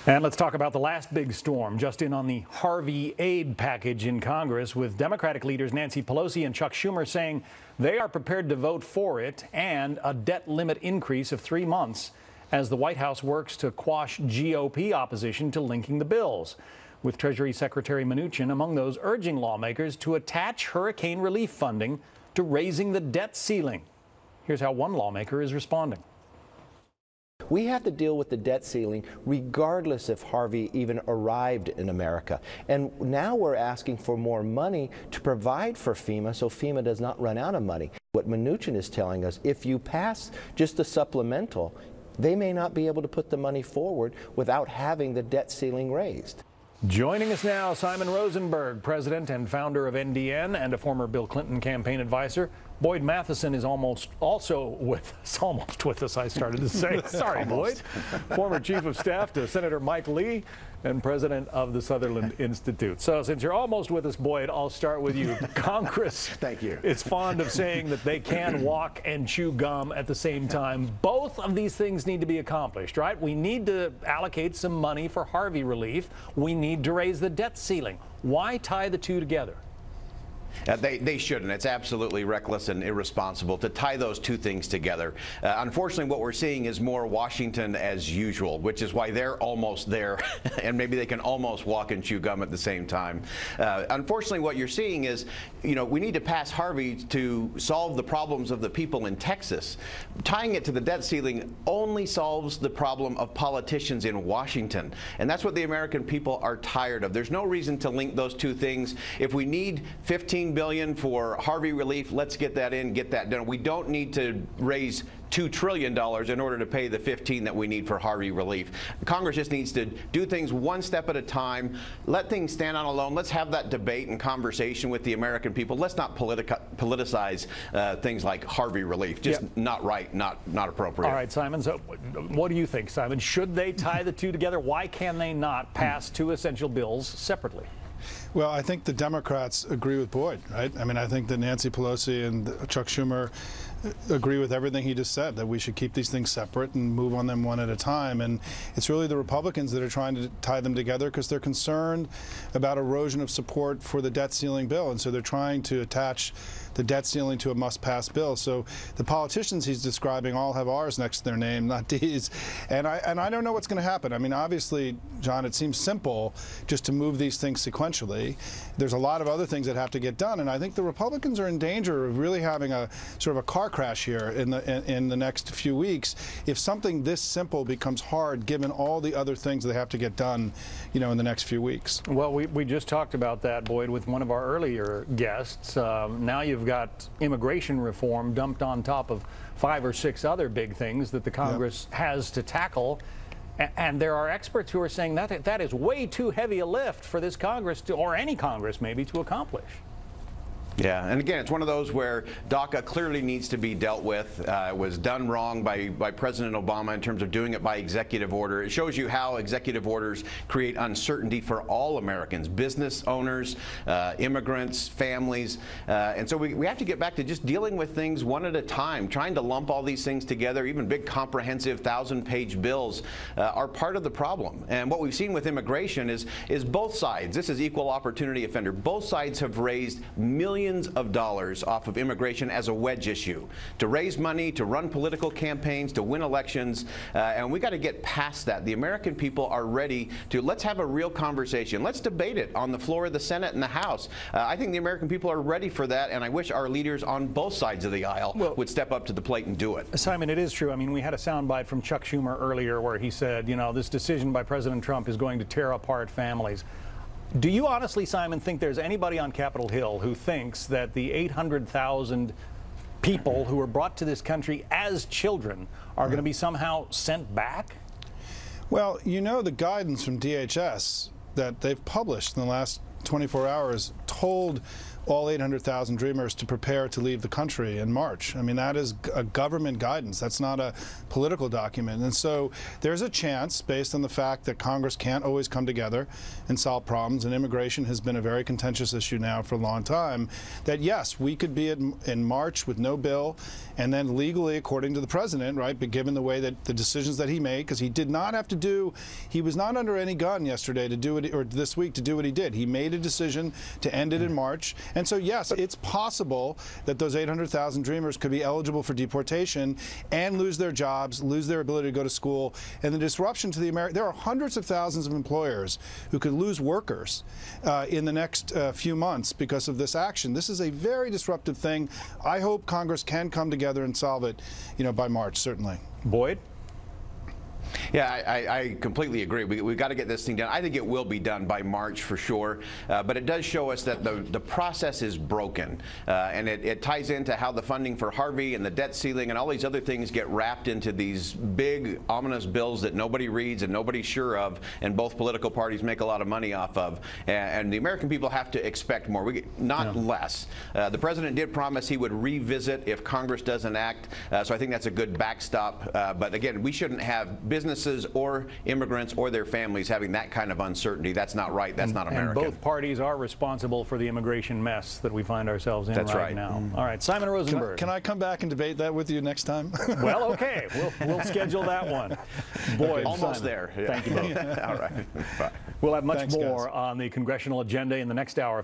And let's talk about the last big storm, just in on the Harvey aid package in Congress, with Democratic leaders Nancy Pelosi and Chuck Schumer saying they are prepared to vote for it and a debt limit increase of 3 months as the White House works to quash GOP opposition to linking the bills, with Treasury Secretary Mnuchin among those urging lawmakers to attach hurricane relief funding to raising the debt ceiling. Here's how one lawmaker is responding. We have to deal with the debt ceiling regardless if Harvey even arrived in America. And now we're asking for more money to provide for FEMA so FEMA does not run out of money. What Mnuchin is telling us, if you pass just the supplemental, they may not be able to put the money forward without having the debt ceiling raised. Joining us now, Simon Rosenberg, president and founder of NDN and a former Bill Clinton campaign advisor. Boyd Matheson is almost with us, I started to say. Sorry, Boyd. Former chief of staff to Senator Mike Lee and president of the Sutherland Institute. So since you're almost with us, Boyd, I'll start with you. Congress Thank you. is fond of saying that they can walk and chew gum at the same time. Both of these things need to be accomplished, right? We need to allocate some money for Harvey relief. We need to raise the debt ceiling. Why tie the two together? They shouldn't. It's absolutely reckless and irresponsible to tie those two things together. Unfortunately, what we're seeing is more Washington as usual, which is why they're almost there, and maybe they can almost walk and chew gum at the same time. Unfortunately, what you're seeing is, we need to pass Harvey to solve the problems of the people in Texas. Tying it to the debt ceiling only solves the problem of politicians in Washington, and that's what the American people are tired of. There's no reason to link those two things. If we need $15 billion for Harvey relief, let's get that in, get that done. We don't need to raise $2 trillion in order to pay the 15 that we need for Harvey relief. Congress just needs to do things one step at a time, let things stand on alone. Let's have that debate and conversation with the American people. Let's not politicize things like Harvey relief. Just not right, not appropriate. All right, Simon, so what do you think, Simon? Should they tie the two together? Why can they not pass two essential bills separately? Well, I think the Democrats agree with Boyd, right? I mean, I think that Nancy Pelosi and Chuck Schumer agree with everything he just said, that we should keep these things separate and move on them one at a time. And it's really the Republicans that are trying to tie them together because they're concerned about erosion of support for the debt ceiling bill. And so they're trying to attach the debt ceiling to a must-pass bill. So the politicians he's describing all have R's next to their name, not D's. And I don't know what's going to happen. I mean, obviously, John, it seems simple just to move these things sequentially. There's a lot of other things that have to get done. And I think the Republicans are in danger of really having a sort of a car crash here in the next few weeks if something this simple becomes hard given all the other things they have to get done, in the next few weeks. Well, we just talked about that, Boyd, with one of our earlier guests. Now you've got immigration reform dumped on top of 5 or 6 other big things that the Congress has to tackle. And there are experts who are saying that is way too heavy a lift for this Congress or any Congress maybe to accomplish. Yeah, and again, it's one of those where DACA clearly needs to be dealt with. It was done wrong by President Obama in terms of doing it by executive order. It shows you how executive orders create uncertainty for all Americans, business owners, immigrants, families. And so we have to get back to just dealing with things one at a time. Trying to lump all these things together, even big comprehensive 1,000-page bills, are part of the problem. And what we've seen with immigration is both sides. This is equal opportunity offender. Both sides have raised millions of dollars off of immigration as a wedge issue to raise money, to run political campaigns, to win elections, and we got to get past that. The American people are ready to let's have a real conversation. Let's debate it on the floor of the Senate and the House. I think the American people are ready for that, and I wish our leaders on both sides of the aisle would step up to the plate and do it. Simon, it is true. I mean, we had a soundbite from Chuck Schumer earlier where he said, this decision by President Trump is going to tear apart families. Do you honestly, Simon, think there's anybody on Capitol Hill who thinks that the 800,000 people who were brought to this country as children are going to be somehow sent back? Well, the guidance from DHS that they've published in the last 24 hours told all 800,000 Dreamers to prepare to leave the country in March. I mean, that is a government guidance. That's not a political document. And so there's a chance, based on the fact that Congress can't always come together and solve problems, and immigration has been a very contentious issue now for a long time, that yes, we could be in March with no bill, and then legally, according to the president, right, but given the way that the decisions that he made, because he did not have to do, he was not under any gun yesterday to do it, or this week to do what he did. He made a decision to end it in March. And so, yes, it's possible that those 800,000 Dreamers could be eligible for deportation and lose their jobs, lose their ability to go to school. And the disruption to the there are hundreds of thousands of employers who could lose workers in the next few months because of this action. This is a very disruptive thing. I hope Congress can come together and solve it, by March, certainly. Boyd? Yeah, I completely agree. We've got to get this thing done. I think it will be done by March for sure, but it does show us that the process is broken, and it ties into how the funding for Harvey and the debt ceiling and all these other things get wrapped into these big, ominous bills that nobody reads and nobody's sure of, and both political parties make a lot of money off of, and the American people have to expect more, not less. The president did promise he would revisit if Congress doesn't act, so I think that's a good backstop, but again, we shouldn't have businesses or immigrants or their families having that kind of uncertainty. That's not right. That's not American. And both parties are responsible for the immigration mess that we find ourselves in right now. All right, Simon Rosenberg. Can I come back and debate that with you next time? Well, okay. We'll schedule that one. Boyd, almost Simon, there. Yeah. Thank you both. All right. Bye. We'll have much Thanks, more guys. on the congressional agenda in the next hour.